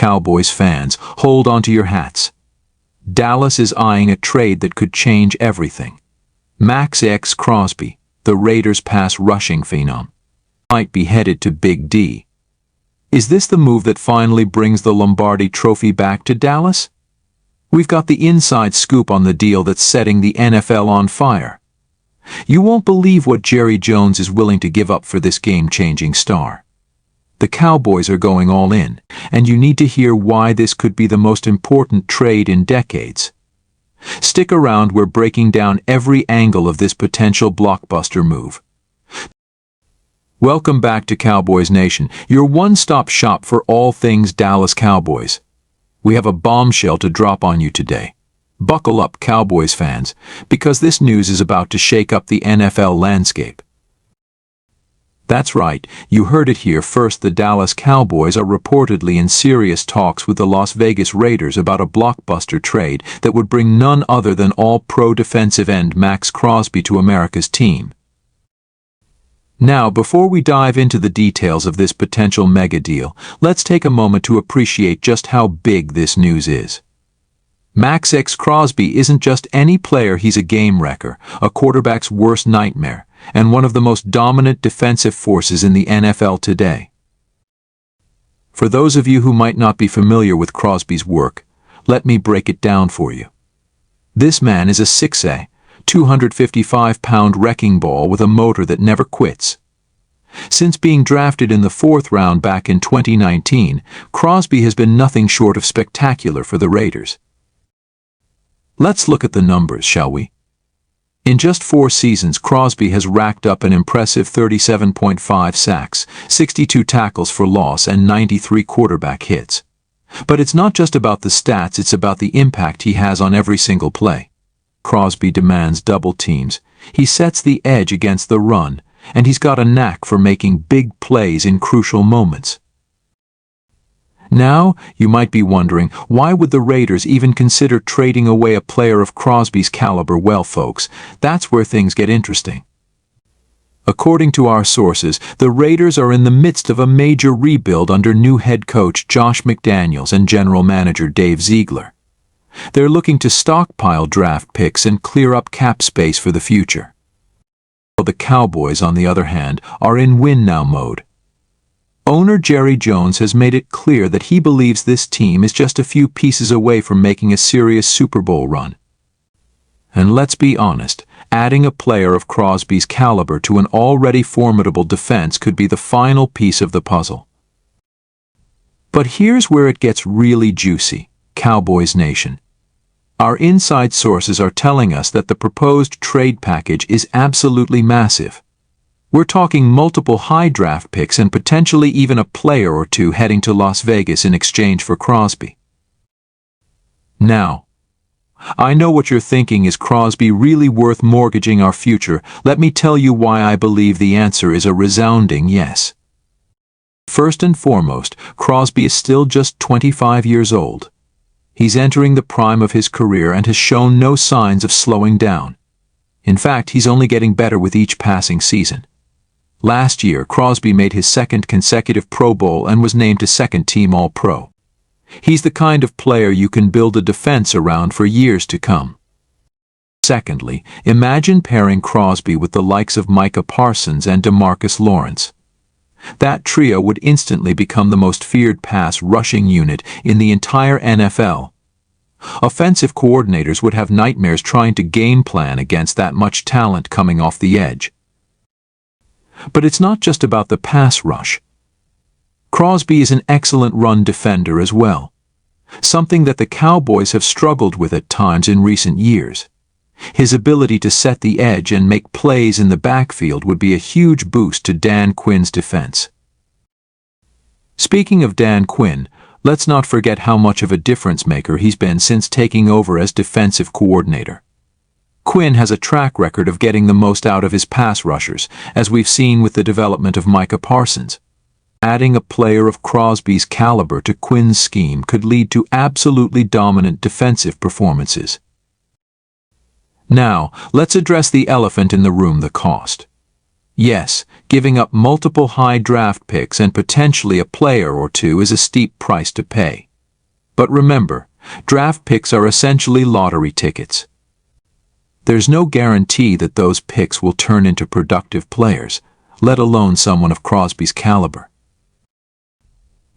Cowboys fans, hold onto your hats. Dallas is eyeing a trade that could change everything. Maxx Crosby, the Raiders' pass rushing phenom, might be headed to Big D. Is this the move that finally brings the Lombardi Trophy back to Dallas? We've got the inside scoop on the deal that's setting the NFL on fire. You won't believe what Jerry Jones is willing to give up for this game-changing star. The Cowboys are going all in, and you need to hear why this could be the most important trade in decades. Stick around, we're breaking down every angle of this potential blockbuster move. Welcome back to Cowboys Nation, your one-stop shop for all things Dallas Cowboys. We have a bombshell to drop on you today. Buckle up, Cowboys fans, because this news is about to shake up the NFL landscape. That's right, you heard it here first. The Dallas Cowboys are reportedly in serious talks with the Las Vegas Raiders about a blockbuster trade that would bring none other than all-pro defensive end Maxx Crosby to America's team. Now, before we dive into the details of this potential mega deal, let's take a moment to appreciate just how big this news is. Maxx Crosby isn't just any player, he's a game wrecker, a quarterback's worst nightmare, and one of the most dominant defensive forces in the NFL today. For those of you who might not be familiar with Crosby's work, let me break it down for you. This man is a 6'A", 255-pound wrecking ball with a motor that never quits. Since being drafted in the 4th round back in 2019, Crosby has been nothing short of spectacular for the Raiders. Let's look at the numbers, shall we? In just 4 seasons, Crosby has racked up an impressive 37.5 sacks, 62 tackles for loss, and 93 quarterback hits. But it's not just about the stats, it's about the impact he has on every single play. Crosby demands double teams, he sets the edge against the run, and he's got a knack for making big plays in crucial moments. Now, you might be wondering, why would the Raiders even consider trading away a player of Crosby's caliber? Well, folks, that's where things get interesting. According to our sources, the Raiders are in the midst of a major rebuild under new head coach Josh McDaniels and general manager Dave Ziegler. They're looking to stockpile draft picks and clear up cap space for the future. The Cowboys, on the other hand, are in win-now mode. Owner Jerry Jones has made it clear that he believes this team is just a few pieces away from making a serious Super Bowl run. And let's be honest, adding a player of Crosby's caliber to an already formidable defense could be the final piece of the puzzle. But here's where it gets really juicy, Cowboys Nation. Our inside sources are telling us that the proposed trade package is absolutely massive. We're talking multiple high draft picks and potentially even a player or two heading to Las Vegas in exchange for Crosby. Now, I know what you're thinking, is Crosby really worth mortgaging our future? Let me tell you why I believe the answer is a resounding yes. First and foremost, Crosby is still just 25 years old. He's entering the prime of his career and has shown no signs of slowing down. In fact, he's only getting better with each passing season. Last year, Crosby made his 2nd consecutive Pro Bowl and was named to 2nd-team All-Pro. He's the kind of player you can build a defense around for years to come. Secondly, imagine pairing Crosby with the likes of Micah Parsons and DeMarcus Lawrence. That trio would instantly become the most feared pass rushing unit in the entire NFL. Offensive coordinators would have nightmares trying to game plan against that much talent coming off the edge. But it's not just about the pass rush. Crosby is an excellent run defender as well, something that the Cowboys have struggled with at times in recent years. His ability to set the edge and make plays in the backfield would be a huge boost to Dan Quinn's defense. Speaking of Dan Quinn, let's not forget how much of a difference maker he's been since taking over as defensive coordinator. Quinn has a track record of getting the most out of his pass rushers, as we've seen with the development of Micah Parsons. Adding a player of Crosby's caliber to Quinn's scheme could lead to absolutely dominant defensive performances. Now, let's address the elephant in the room, the cost. Yes, giving up multiple high draft picks and potentially a player or two is a steep price to pay. But remember, draft picks are essentially lottery tickets. There's no guarantee that those picks will turn into productive players, let alone someone of Crosby's caliber.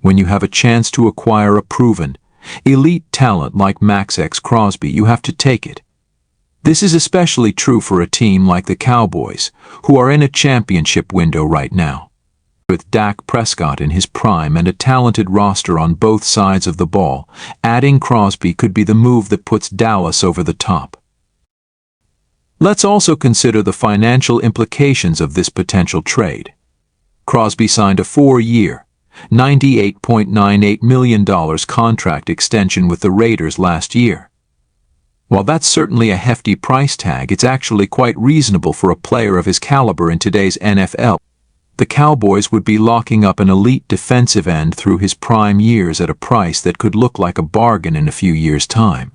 When you have a chance to acquire a proven, elite talent like Maxx Crosby, you have to take it. This is especially true for a team like the Cowboys, who are in a championship window right now. With Dak Prescott in his prime and a talented roster on both sides of the ball, adding Crosby could be the move that puts Dallas over the top. Let's also consider the financial implications of this potential trade. Crosby signed a 4-year, $98.98 million contract extension with the Raiders last year. While that's certainly a hefty price tag, it's actually quite reasonable for a player of his caliber in today's NFL. The Cowboys would be locking up an elite defensive end through his prime years at a price that could look like a bargain in a few years' time.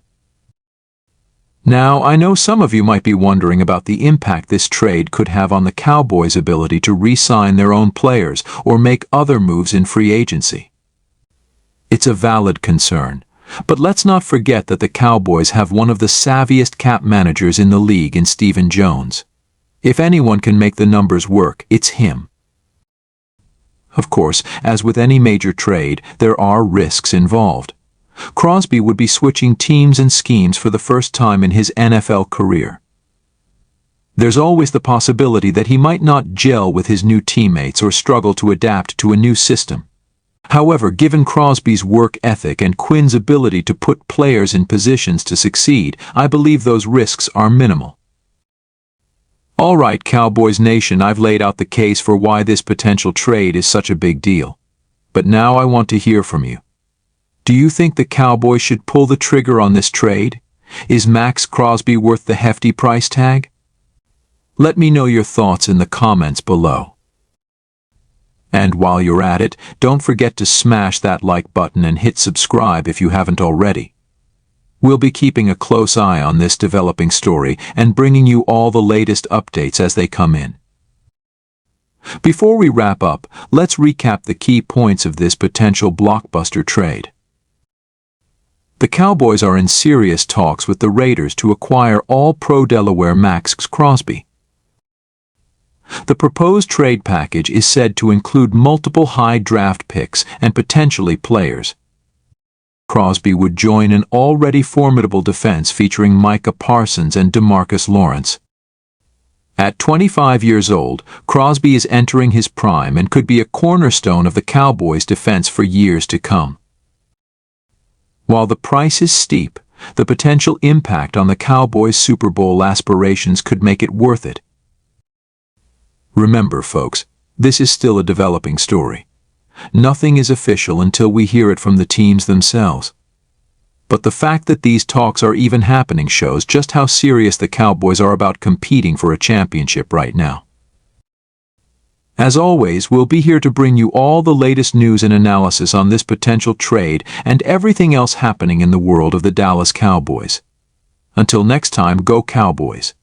Now, I know some of you might be wondering about the impact this trade could have on the Cowboys' ability to re-sign their own players or make other moves in free agency. It's a valid concern, but let's not forget that the Cowboys have one of the savviest cap managers in the league in Stephen Jones. If anyone can make the numbers work, it's him. Of course, as with any major trade, there are risks involved. Crosby would be switching teams and schemes for the first time in his NFL career. There's always the possibility that he might not gel with his new teammates or struggle to adapt to a new system. However, given Crosby's work ethic and Quinn's ability to put players in positions to succeed, I believe those risks are minimal. All right, Cowboys Nation, I've laid out the case for why this potential trade is such a big deal. But now I want to hear from you. Do you think the Cowboys should pull the trigger on this trade? Is Maxx Crosby worth the hefty price tag? Let me know your thoughts in the comments below. And while you're at it, don't forget to smash that like button and hit subscribe if you haven't already. We'll be keeping a close eye on this developing story and bringing you all the latest updates as they come in. Before we wrap up, let's recap the key points of this potential blockbuster trade. The Cowboys are in serious talks with the Raiders to acquire All-Pro Delaware Maxx Crosby. The proposed trade package is said to include multiple high draft picks and potentially players. Crosby would join an already formidable defense featuring Micah Parsons and DeMarcus Lawrence. At 25 years old, Crosby is entering his prime and could be a cornerstone of the Cowboys' defense for years to come. While the price is steep, the potential impact on the Cowboys' Super Bowl aspirations could make it worth it. Remember, folks, this is still a developing story. Nothing is official until we hear it from the teams themselves. But the fact that these talks are even happening shows just how serious the Cowboys are about competing for a championship right now. As always, we'll be here to bring you all the latest news and analysis on this potential trade and everything else happening in the world of the Dallas Cowboys. Until next time, go Cowboys!